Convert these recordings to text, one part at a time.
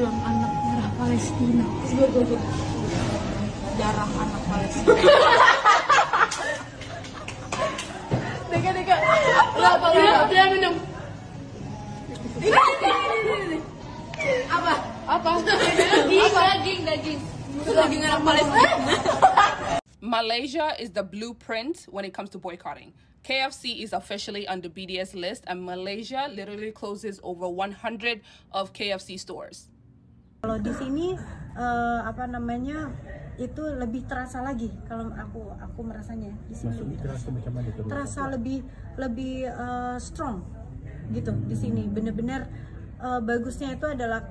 tulang anak merah Palestina. Darah anak Palestina. Deka. Dia minum. Apa? Daging. Daging anak Palestina. Malaysia is the blueprint when it comes to boycotting. KFC is officially on the BDS list, and Malaysia literally closes over 100 of KFC stores. Kalau di sini itu lebih terasa lagi kalau aku merasanya di sini. Terasa lebih strong gitu di sini. Bener-bener bagusnya itu adalah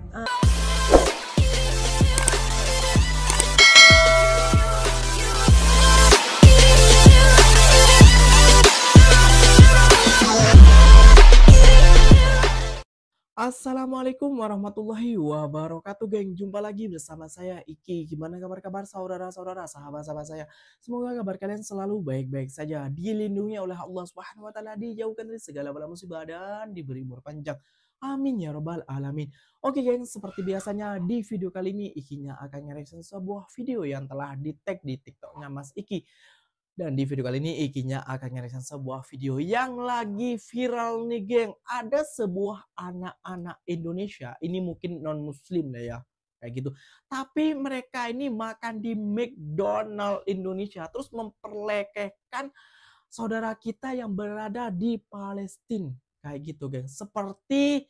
Assalamualaikum warahmatullahi wabarakatuh, geng. Jumpa lagi bersama saya Iki. Gimana kabar saudara-saudara, sahabat-sahabat saya? Semoga kabar kalian selalu baik-baik saja, dilindungi oleh Allah Subhanahu wa taala, dijauhkan dari segala bala musibah dan diberi umur panjang. Amin ya robbal alamin. Oke geng, seperti biasanya di video kali ini Ikinya akan nge-reaction sebuah video yang telah di-tag di TikToknya Mas Iki. Dan di video kali ini Ikinya akan nge-reaction sebuah video yang lagi viral nih geng. Ada sebuah anak-anak Indonesia, ini mungkin non muslim lah ya, kayak gitu. Tapi mereka ini makan di McDonald Indonesia, terus memperlekehkan saudara kita yang berada di Palestina. Kayak gitu geng. Seperti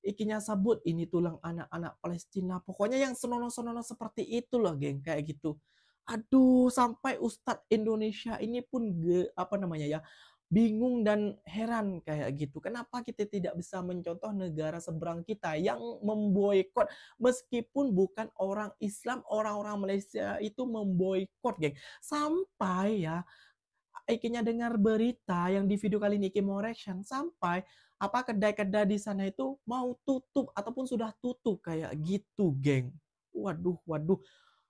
Ikinya sebut, ini tulang anak-anak Palestina. Pokoknya yang senonoh-senonoh seperti itu loh geng, kayak gitu. Aduh, sampai Ustadz Indonesia ini pun bingung dan heran kayak gitu. Kenapa kita tidak bisa mencontoh negara seberang kita yang memboikot, meskipun bukan orang Islam, orang-orang Malaysia itu memboikot, geng. Sampai ya, Ikinya dengar berita yang di video kali ini Iki mau reaction, sampai kedai-kedai di sana itu mau tutup ataupun sudah tutup kayak gitu, geng. Waduh.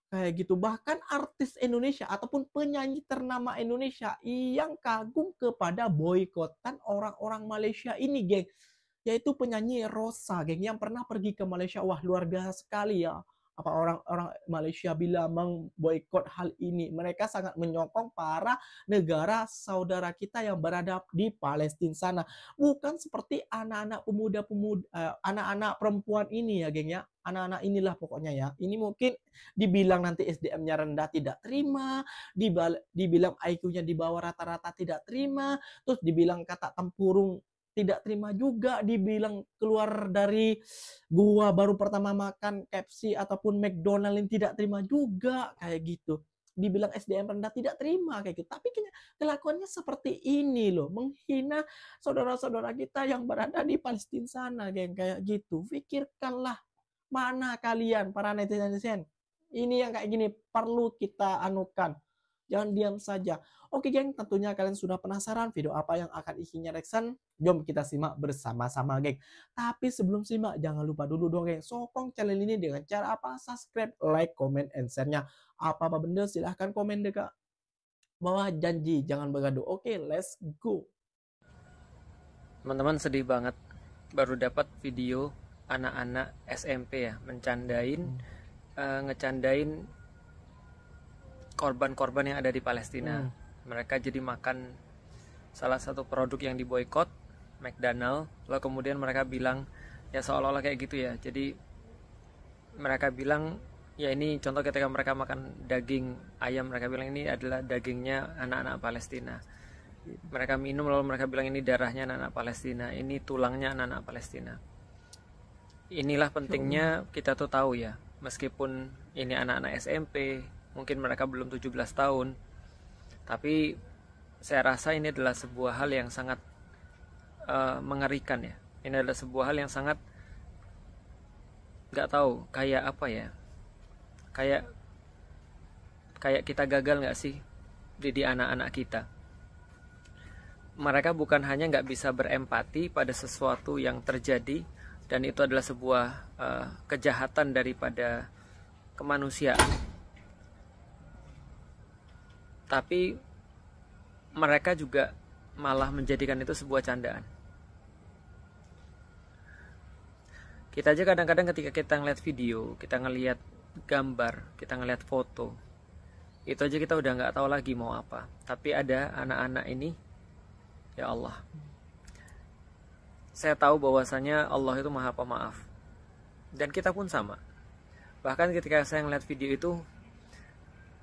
Kayak gitu. Bahkan artis Indonesia ataupun penyanyi ternama Indonesia yang kagum kepada boikotan orang-orang Malaysia ini, geng. Yaitu penyanyi Rosa, geng, yang pernah pergi ke Malaysia. Wah, luar biasa sekali ya. Apa orang-orang Malaysia bila memboikot hal ini. Mereka sangat menyokong para negara saudara kita yang berada di Palestina sana. Bukan seperti anak-anak anak-anak perempuan ini ya, geng ya. Anak-anak inilah pokoknya ya. Ini mungkin dibilang nanti SDM-nya rendah tidak terima, dibilang IQ-nya di bawah rata-rata tidak terima, terus dibilang kata tempurung tidak terima juga, dibilang keluar dari gua baru pertama makan KFC ataupun McDonald yang tidak terima juga kayak gitu. Dibilang SDM rendah tidak terima kayak gitu. Tapi kelakuannya seperti ini loh, menghina saudara-saudara kita yang berada di Palestina sana, geng, kayak gitu. Pikirkanlah, mana kalian para netizen? Ini yang kayak gini perlu kita anukan. Jangan diam saja. Oke geng, tentunya kalian sudah penasaran video apa yang akan Ikinya reaction? Jom kita simak bersama-sama, geng. Tapi sebelum simak, jangan lupa dulu dong, geng. Sokong channel ini dengan cara apa? Subscribe, like, comment, and share-nya. Apa-apa benda silahkan komen dekat bawah. Janji jangan bergaduh. Oke, let's go. Teman-teman, sedih banget baru dapat video anak-anak SMP ya ngecandain korban-korban yang ada di Palestina. Mereka jadi makan salah satu produk yang diboikot, McDonald. Lalu kemudian mereka bilang ya seolah-olah kayak gitu ya. Jadi mereka bilang ya ini contoh ketika mereka makan daging ayam, mereka bilang ini adalah dagingnya anak-anak Palestina. Mereka minum lalu mereka bilang ini darahnya anak-anak Palestina, ini tulangnya anak-anak Palestina. Inilah pentingnya kita tuh tahu ya, meskipun ini anak-anak SMP, mungkin mereka belum 17 tahun, tapi saya rasa ini adalah sebuah hal yang sangat mengerikan ya. Ini adalah sebuah hal yang sangat nggak tahu kayak apa ya, kayak kita gagal nggak sih didik anak-anak kita. Mereka bukan hanya nggak bisa berempati pada sesuatu yang terjadi, dan itu adalah sebuah kejahatan daripada kemanusiaan, tapi mereka juga malah menjadikan itu sebuah candaan. Kita aja kadang-kadang ketika kita ngeliat video, kita ngeliat gambar, kita ngeliat foto, itu aja kita udah nggak tahu lagi mau apa. Tapi ada anak-anak ini, ya Allah, saya tahu bahwasanya Allah itu Maha Pemaaf, dan kita pun sama. Bahkan ketika saya ngeliat video itu,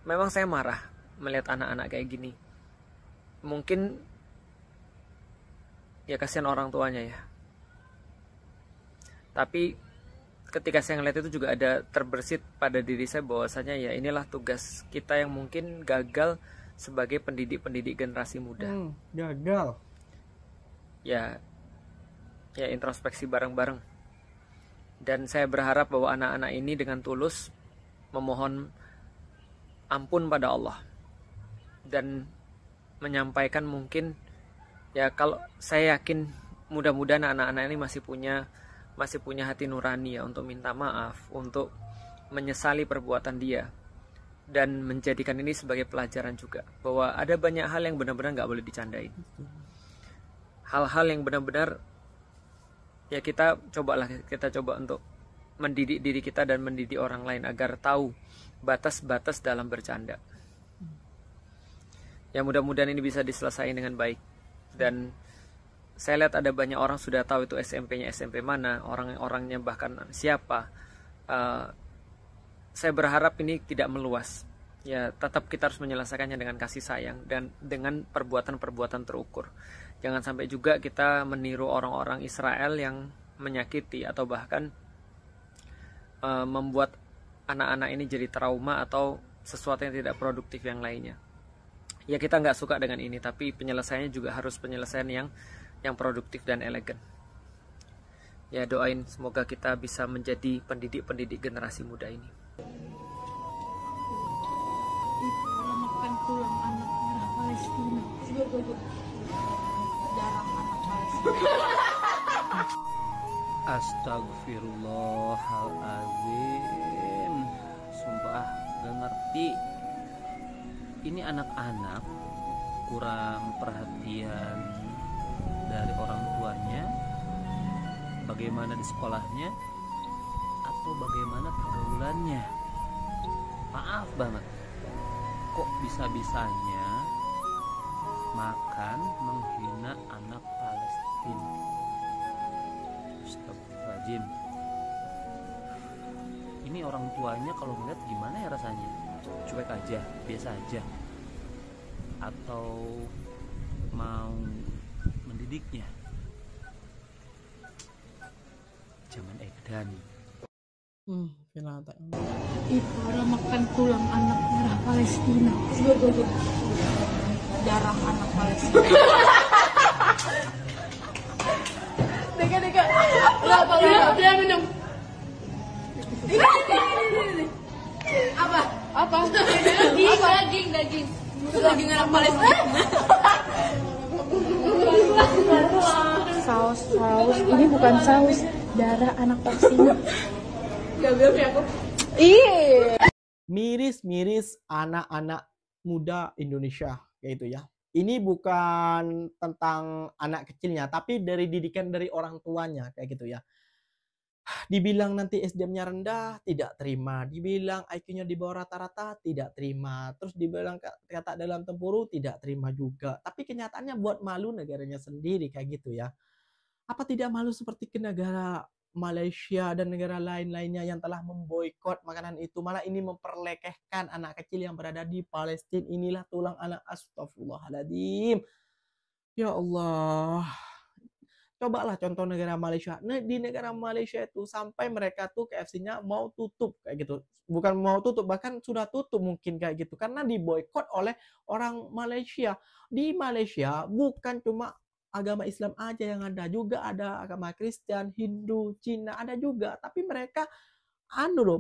memang saya marah melihat anak-anak kayak gini. Mungkin ya kasihan orang tuanya ya. Tapi ketika saya ngeliat itu juga ada terbersit pada diri saya bahwasanya ya inilah tugas kita yang mungkin gagal sebagai pendidik-pendidik generasi muda. Gagal. Ya introspeksi bareng-bareng. Dan saya berharap bahwa anak-anak ini dengan tulus memohon ampun pada Allah dan menyampaikan mungkin ya, kalau saya yakin mudah-mudahan anak-anak ini masih punya hati nurani ya untuk minta maaf, untuk menyesali perbuatan dia, dan menjadikan ini sebagai pelajaran juga bahwa ada banyak hal yang benar-benar nggak boleh dicandain. Hal-hal yang benar-benar ya kita coba untuk mendidik diri kita dan mendidik orang lain agar tahu batas-batas dalam bercanda. Ya mudah-mudahan ini bisa diselesaikan dengan baik. Dan saya lihat ada banyak orang sudah tahu itu SMP-nya SMP mana, orang-orangnya bahkan siapa. Saya berharap ini tidak meluas. Ya tetap kita harus menyelesaikannya dengan kasih sayang dan dengan perbuatan-perbuatan terukur. Jangan sampai juga kita meniru orang-orang Israel yang menyakiti atau bahkan membuat anak-anak ini jadi trauma atau sesuatu yang tidak produktif yang lainnya. Ya kita nggak suka dengan ini, tapi penyelesaiannya juga harus penyelesaian yang produktif dan elegan. Ya doain semoga kita bisa menjadi pendidik-pendidik generasi muda ini. Orang makan tulang anak merah Palestina. Darah anak Palestina. Astagfirullahaladzim. Sumpah gak ngerti. Ini anak-anak kurang perhatian dari orang tuanya, bagaimana di sekolahnya, atau bagaimana pergaulannya. Maaf banget, kok bisa-bisanya makan menghina anak Palestina. Astagfirullahaladzim. Ini orang tuanya kalau ngeliat gimana ya rasanya? Cuek aja, biasa aja, atau mau mendidiknya? Zaman edan. Orang makan tulang anak merah Palestina. Darah anak Palestina. Deka. Dia minum. Ini. Apa? Daging. Daging anak Palestina. Saus. Ini bukan saus, darah anak Palestina. Gak bilang ya aku. Iya. Miris anak-anak muda Indonesia kayak itu ya. Ini bukan tentang anak kecilnya, tapi dari didikan dari orang tuanya kayak gitu ya. Dibilang nanti SDM-nya rendah, tidak terima. Dibilang IQ-nya di bawah rata-rata, tidak terima. Terus dibilang kata dalam tempuru, tidak terima juga. Tapi kenyataannya buat malu negaranya sendiri kayak gitu ya. Apa tidak malu seperti ke negara Malaysia dan negara lain-lainnya yang telah memboikot makanan itu, malah ini memperlekehkan anak kecil yang berada di Palestina. Inilah tulang anak. Astagfirullahaladzim. Ya Allah. Cobalah contoh negara Malaysia. Nah, di negara Malaysia itu sampai mereka tuh KFC-nya mau tutup kayak gitu. Bukan mau tutup, bahkan sudah tutup mungkin kayak gitu. Karena diboikot oleh orang Malaysia. Di Malaysia bukan cuma agama Islam aja yang ada, juga ada agama Kristen, Hindu, Cina ada juga. Tapi mereka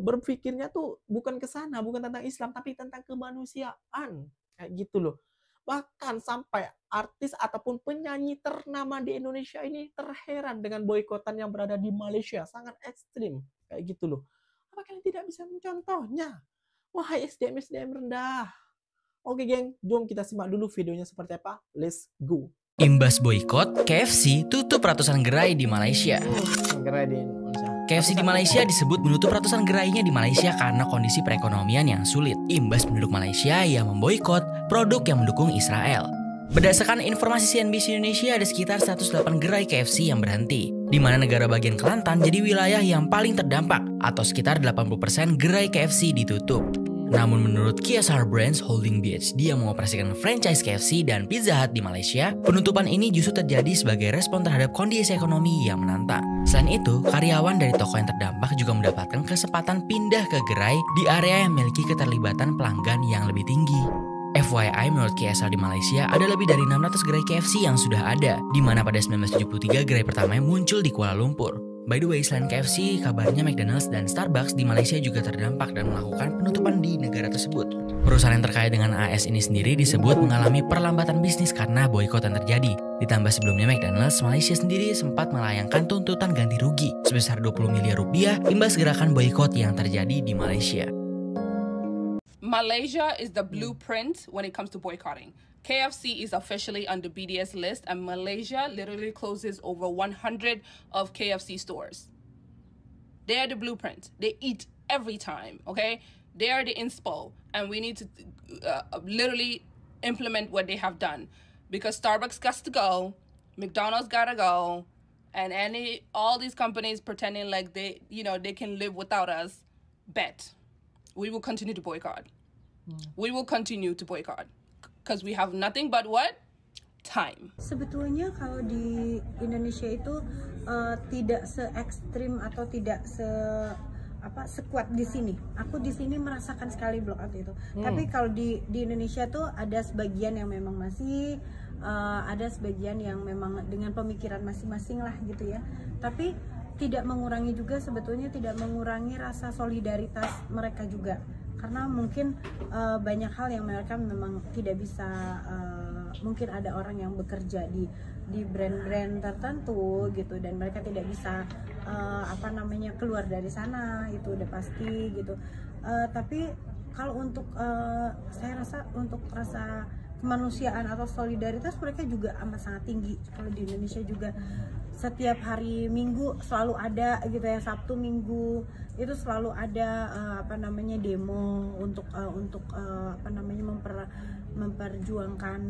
berpikirnya tuh bukan ke sana, bukan tentang Islam, tapi tentang kemanusiaan kayak gitu loh. Bahkan sampai artis ataupun penyanyi ternama di Indonesia ini terheran dengan boikotan yang berada di Malaysia, sangat ekstrim kayak gitu loh. Apa kalian tidak bisa mencontohnya? Wahai SDM rendah. Oke geng, jom kita simak dulu videonya seperti apa. Let's go. Imbas boikot, KFC tutup ratusan gerai di Malaysia. Gerai di Indonesia. KFC di Malaysia disebut menutup ratusan gerainya di Malaysia karena kondisi perekonomian yang sulit, imbas penduduk Malaysia yang memboikot produk yang mendukung Israel. Berdasarkan informasi CNBC Indonesia, ada sekitar 108 gerai KFC yang berhenti, di mana negara bagian Kelantan jadi wilayah yang paling terdampak, atau sekitar 80% gerai KFC ditutup. Namun menurut KSR Brands Holding BHD yang mengoperasikan franchise KFC dan Pizza Hut di Malaysia, penutupan ini justru terjadi sebagai respon terhadap kondisi ekonomi yang menantang. Selain itu, karyawan dari toko yang terdampak juga mendapatkan kesempatan pindah ke gerai di area yang memiliki keterlibatan pelanggan yang lebih tinggi. FYI, menurut KSR di Malaysia, ada lebih dari 600 gerai KFC yang sudah ada, di mana pada 1973 gerai pertamanya muncul di Kuala Lumpur. By the way, selain KFC, kabarnya McDonald's dan Starbucks di Malaysia juga terdampak dan melakukan penutupan di negara tersebut. Perusahaan yang terkait dengan AS ini sendiri disebut mengalami perlambatan bisnis karena boikot yang terjadi. Ditambah sebelumnya McDonald's Malaysia sendiri sempat melayangkan tuntutan ganti rugi sebesar 20 miliar rupiah imbas gerakan boikot yang terjadi di Malaysia. Malaysia is the blueprint when it comes to boycotting. KFC is officially on the BDS list, and Malaysia literally closes over 100 of KFC stores. They are the blueprint. They eat every time, okay? They are the inspo, and we need to literally implement what they have done, because Starbucks got to go, McDonald's gotta go, and all these companies pretending like they can live without us. Bet we will continue to boycott. We will continue to boycott. Because we have nothing but what? Time. Sebetulnya kalau di Indonesia itu tidak se ekstrim atau tidak sekuat di sini. Aku di sini merasakan sekali blok out itu. Tapi kalau di Indonesia tuh ada sebagian yang memang masih ada sebagian yang memang dengan pemikiran masing-masing lah gitu ya. Tapi tidak mengurangi juga, sebetulnya tidak mengurangi rasa solidaritas mereka juga. Karena mungkin banyak hal yang mereka memang tidak bisa, mungkin ada orang yang bekerja di brand-brand tertentu gitu, dan mereka tidak bisa keluar dari sana, itu udah pasti gitu. Tapi kalau untuk saya rasa untuk rasa kemanusiaan atau solidaritas mereka juga amat sangat tinggi. Kalau di Indonesia juga setiap hari Minggu selalu ada gitu ya, Sabtu Minggu itu selalu ada demo untuk memperjuangkan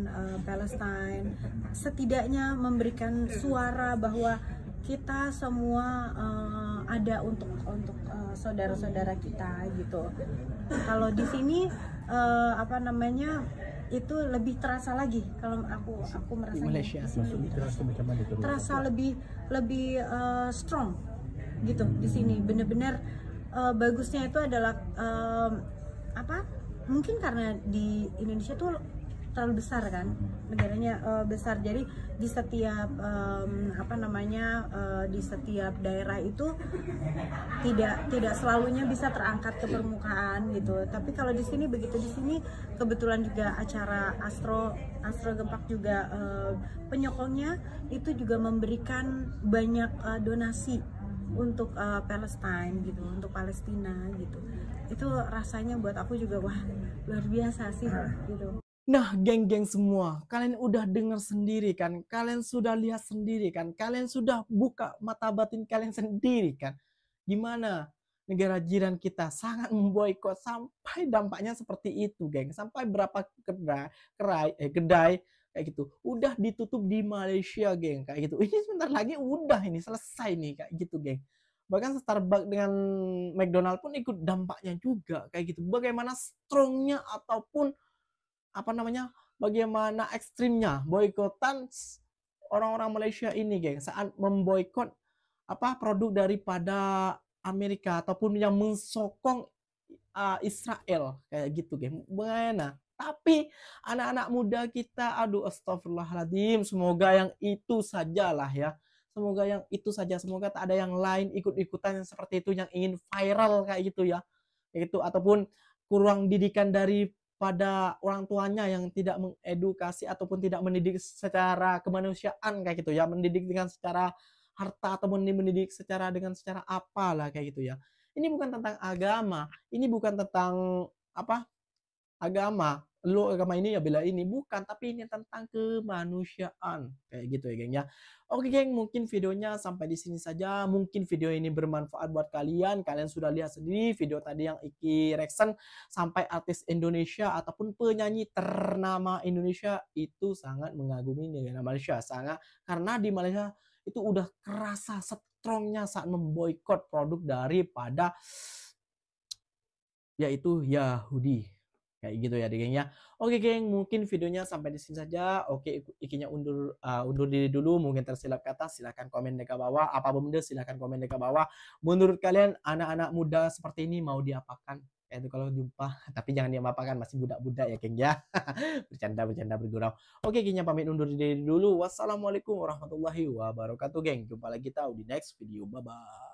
Palestine, setidaknya memberikan suara bahwa kita semua ada untuk saudara-saudara kita gitu. Kalau di sini itu lebih terasa lagi kalau aku merasanya di sini terasa lebih strong gitu di sini. Bener-bener bagusnya itu adalah mungkin karena di Indonesia tuh terlalu besar kan, negaranya besar, jadi di setiap di setiap daerah itu tidak selalunya bisa terangkat ke permukaan gitu. Tapi kalau di sini begitu, di sini kebetulan juga acara Astro Gempak juga penyokongnya itu juga memberikan banyak donasi untuk Palestine gitu, untuk Palestina gitu. Itu rasanya buat aku juga wah luar biasa sih gitu. Nah, geng-geng semua, kalian udah dengar sendiri kan, kalian sudah lihat sendiri kan, kalian sudah buka mata batin kalian sendiri kan, gimana negara jiran kita sangat memboikot sampai dampaknya seperti itu, geng. Sampai berapa kedai kayak gitu udah ditutup di Malaysia, geng, kayak gitu. Ini sebentar lagi udah ini selesai nih kayak gitu, geng. Bahkan Starbucks dengan McDonald pun ikut dampaknya juga kayak gitu. Bagaimana strongnya ataupun bagaimana ekstrimnya boikotan orang-orang Malaysia ini, geng, saat memboikot produk daripada Amerika ataupun yang mensokong Israel kayak gitu, geng. Bagaimana? Tapi anak-anak muda kita, aduh astagfirullahaladzim, semoga yang itu sajalah ya. Semoga yang itu saja, semoga tak ada yang lain ikut-ikutan yang seperti itu, yang ingin viral kayak gitu ya. Itu ataupun kurang didikan pada orang tuanya yang tidak mengedukasi ataupun tidak mendidik secara kemanusiaan kayak gitu ya, mendidik dengan secara harta ataupun mendidik secara apalah kayak gitu ya. Ini bukan tentang agama, ini bukan tentang agama, lo agama ini ya bela ini, bukan, tapi ini tentang kemanusiaan kayak gitu ya geng ya. Oke geng, mungkin videonya sampai di sini saja. Mungkin video ini bermanfaat buat kalian. Kalian sudah lihat sendiri video tadi yang Iki reaction sampai artis Indonesia ataupun penyanyi ternama Indonesia itu sangat mengagumi negara Malaysia, sangat, karena di Malaysia itu udah kerasa strongnya saat memboikot produk daripada yaitu Yahudi kayak gitu ya geng ya. Oke geng, mungkin videonya sampai di sini saja. Oke, Ikinya undur diri dulu. Mungkin tersilap kata silahkan komen di bawah. Apa benda silahkan komen di bawah. Menurut kalian anak-anak muda seperti ini mau diapakan? Kayak itu kalau jumpa, tapi jangan diapakan, masih budak-budak ya geng ya. Bercanda bergurau. Oke, Ikinya pamit undur diri dulu. Wassalamualaikum warahmatullahi wabarakatuh geng. Jumpa lagi kita di next video. Bye bye.